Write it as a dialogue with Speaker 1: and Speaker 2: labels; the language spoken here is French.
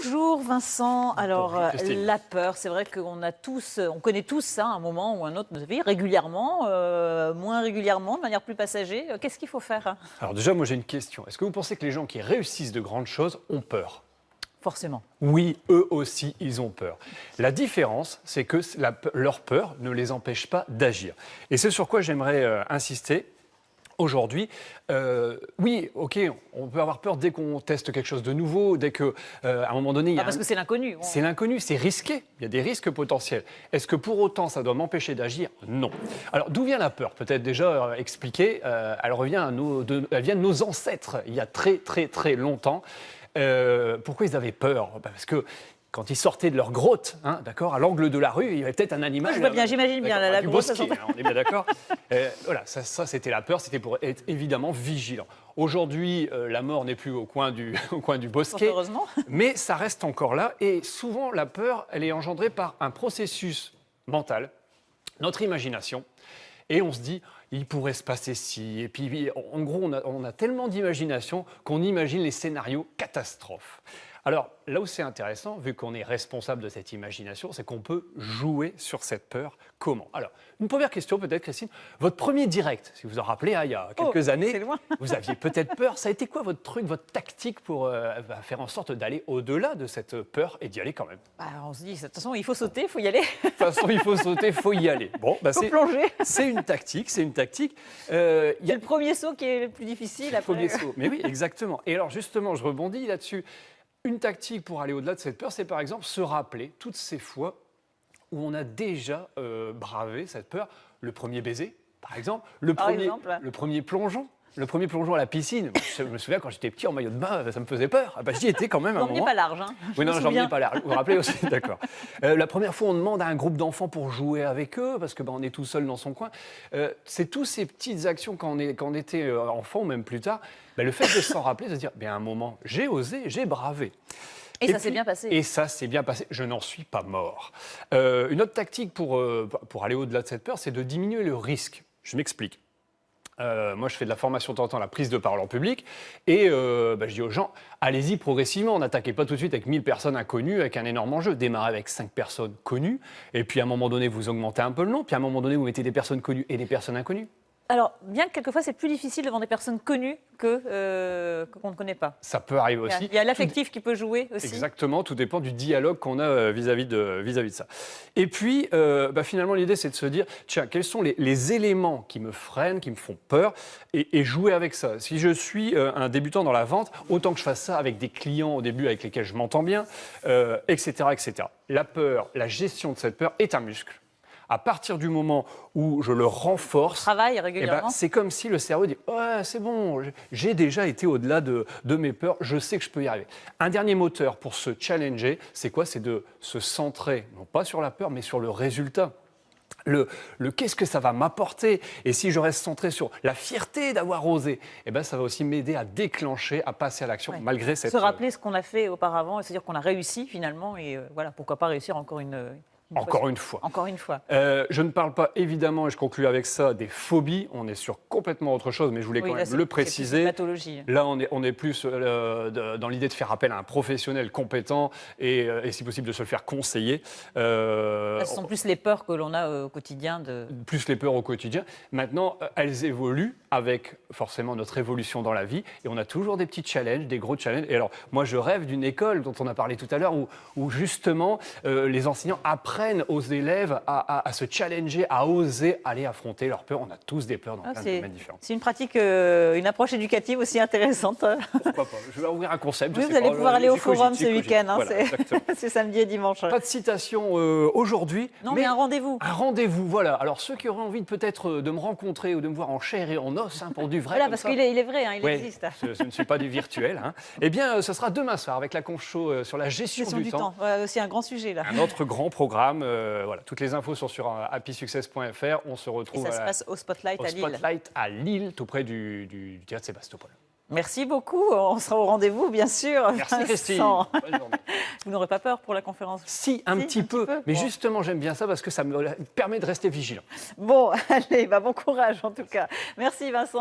Speaker 1: Bonjour Vincent. Alors
Speaker 2: Bonjour Christine.
Speaker 1: la peur, c'est vrai on connaît tous ça, un moment ou un autre de notre vie, régulièrement, moins régulièrement, de manière plus passager. Qu'est-ce qu'il faut faire?
Speaker 2: Alors déjà, moi j'ai une question. Est-ce que vous pensez que les gens qui réussissent de grandes choses ont peur?
Speaker 1: Forcément.
Speaker 2: Oui, eux aussi, ils ont peur. La différence, c'est que leur peur ne les empêche pas d'agir. Et c'est sur quoi j'aimerais insister. Aujourd'hui, oui, ok, on peut avoir peur dès qu'on teste quelque chose de nouveau, dès qu'à un moment donné, il y a
Speaker 1: Parce que c'est l'inconnu.
Speaker 2: C'est l'inconnu, c'est risqué, il y a des risques potentiels. Est-ce que pour autant ça doit m'empêcher d'agir? Non. Alors d'où vient la peur? Peut-être déjà expliquer, elle vient de nos ancêtres, il y a très très très longtemps. Pourquoi ils avaient peur? Parce que quand ils sortaient de leur grotte, hein, d'accord, à l'angle de la rue, il y avait peut-être un animal.
Speaker 1: Je vois bien, j'imagine bien la
Speaker 2: du
Speaker 1: grosse.
Speaker 2: bosquet, hein, on est bien d'accord. Voilà, ça c'était la peur, c'était pour être évidemment vigilant. Aujourd'hui, la mort n'est plus au coin du bosquet,
Speaker 1: Heureusement.
Speaker 2: mais ça reste encore là. Et souvent, la peur, elle est engendrée par un processus mental, notre imagination. Et on se dit, il pourrait se passer ci. Et puis, en gros, on a tellement d'imagination qu'on imagine les scénarios catastrophes. Alors, là où c'est intéressant, vu qu'on est responsable de cette imagination, c'est qu'on peut jouer sur cette peur. Comment? Alors, une première question peut-être, Christine. Votre premier direct, si vous en rappelez, hein, il y a quelques années,
Speaker 1: c'est loin.
Speaker 2: vous aviez peut-être peur. Ça a été quoi votre truc, votre tactique pour faire en sorte d'aller au-delà de cette peur et d'y aller quand même?
Speaker 1: On se dit, de toute façon, il faut sauter, il faut y aller.
Speaker 2: De toute façon, il faut sauter, il faut y aller. Bon,
Speaker 1: Il faut plonger.
Speaker 2: c'est une tactique, c'est une tactique.
Speaker 1: C'est le premier saut qui est le plus difficile.
Speaker 2: Le premier saut. Mais oui, exactement. Et alors justement, je rebondis là-dessus. Une tactique pour aller au-delà de cette peur, c'est par exemple se rappeler toutes ces fois où on a déjà bravé cette peur. Le premier baiser, par exemple. Le premier plongeon. Le premier plongeon à la piscine. Je me souviens quand j'étais petit en maillot de bain, ça me faisait peur. Ah bah, j'y étais quand même à un moment.
Speaker 1: Vous n'emmenez pas large, hein?
Speaker 2: Oui, non, j'en emmenais pas large. Vous vous rappelez aussi, d'accord. La première fois, on demande à un groupe d'enfants pour jouer avec eux, parce que on est tout seul dans son coin. C'est tous ces petites actions quand on était enfant, ou même plus tard. Le fait de s'en rappeler, de se dire, à un moment, j'ai osé, j'ai bravé.
Speaker 1: Et ça s'est bien passé.
Speaker 2: Et ça s'est bien passé. Je n'en suis pas mort. Une autre tactique pour aller au-delà de cette peur, c'est de diminuer le risque. Je m'explique. Moi, je fais de la formation de temps en temps, la prise de parole en public, et je dis aux gens, allez-y progressivement, n'attaquez pas tout de suite avec 1000 personnes inconnues, avec un énorme enjeu. Démarrez avec 5 personnes connues, et puis à un moment donné, vous augmentez un peu le nom, puis à un moment donné, vous mettez des personnes connues et des personnes inconnues.
Speaker 1: Alors, bien que quelquefois, c'est plus difficile devant des personnes connues qu'on ne connaît pas.
Speaker 2: Ça peut arriver aussi.
Speaker 1: Il y a l'affectif qui peut jouer aussi.
Speaker 2: Exactement, tout dépend du dialogue qu'on a vis-à-vis de ça. Et puis, finalement, l'idée, c'est de se dire, tiens, quels sont les éléments qui me freinent, qui me font peur, et jouer avec ça. Si je suis un débutant dans la vente, autant que je fasse ça avec des clients au début avec lesquels je m'entends bien, etc., etc. La peur, la gestion de cette peur est un muscle. À partir du moment où je le renforce,
Speaker 1: travaille régulièrement.
Speaker 2: C'est comme si le cerveau dit « Ouais, c'est bon, j'ai déjà été au-delà de mes peurs, je sais que je peux y arriver. » Un dernier moteur pour se challenger, c'est quoi? C'est de se centrer, non pas sur la peur, mais sur le résultat. Le qu'est-ce que ça va m'apporter? Et si je reste centré sur la fierté d'avoir osé, ça va aussi m'aider à déclencher, à passer à l'action, malgré cette...
Speaker 1: Se rappeler ce qu'on a fait auparavant, et se dire qu'on a réussi finalement, et voilà, pourquoi pas réussir encore une fois. Encore une fois.
Speaker 2: Je ne parle pas évidemment, et je conclue avec ça, des phobies. On est sur complètement autre chose, mais je voulais quand même le préciser.
Speaker 1: C'est une pathologie.
Speaker 2: Là, on est plus dans l'idée de faire appel à un professionnel compétent et si possible de se le faire conseiller.
Speaker 1: Ce sont plus les peurs que l'on a au quotidien.
Speaker 2: Plus les peurs au quotidien. Maintenant, elles évoluent avec forcément notre évolution dans la vie et on a toujours des petits challenges, des gros challenges. Et alors, moi, je rêve d'une école dont on a parlé tout à l'heure où justement les enseignants apprennent aux élèves à se challenger, à oser aller affronter leurs peurs. On a tous des peurs dans plein de domaines différents.
Speaker 1: C'est une pratique, une approche éducative aussi intéressante.
Speaker 2: Pourquoi pas? Je vais ouvrir un concept.
Speaker 1: Oui, vous allez pouvoir aller au forum ce week-end. Hein,
Speaker 2: voilà,
Speaker 1: c'est samedi et dimanche.
Speaker 2: Pas de citation aujourd'hui.
Speaker 1: Non, mais un rendez-vous.
Speaker 2: Un rendez-vous, voilà. Alors, ceux qui auraient envie peut-être de me rencontrer ou de me voir en chair et en os, pour du vrai.
Speaker 1: Voilà, parce qu'il est vrai, il existe.
Speaker 2: Ce ne suis pas du virtuel. Eh bien, ce sera demain soir avec la conf show sur la gestion du temps.
Speaker 1: Ouais, aussi un grand sujet, là.
Speaker 2: Un autre grand programme. Voilà, toutes les infos sont sur happysuccess.fr. On se retrouve
Speaker 1: et ça se passe au Spotlight à Lille.
Speaker 2: Spotlight à Lille, tout près du théâtre Sébastopol.
Speaker 1: Merci beaucoup. On sera au rendez-vous, bien sûr.
Speaker 2: Merci Christine.
Speaker 1: Bonne journée. Vous n'aurez pas peur pour la conférence?
Speaker 2: Si, un petit peu. Mais justement, j'aime bien ça parce que ça me permet de rester vigilant.
Speaker 1: Bon, allez, bon courage en tout cas. Merci Vincent.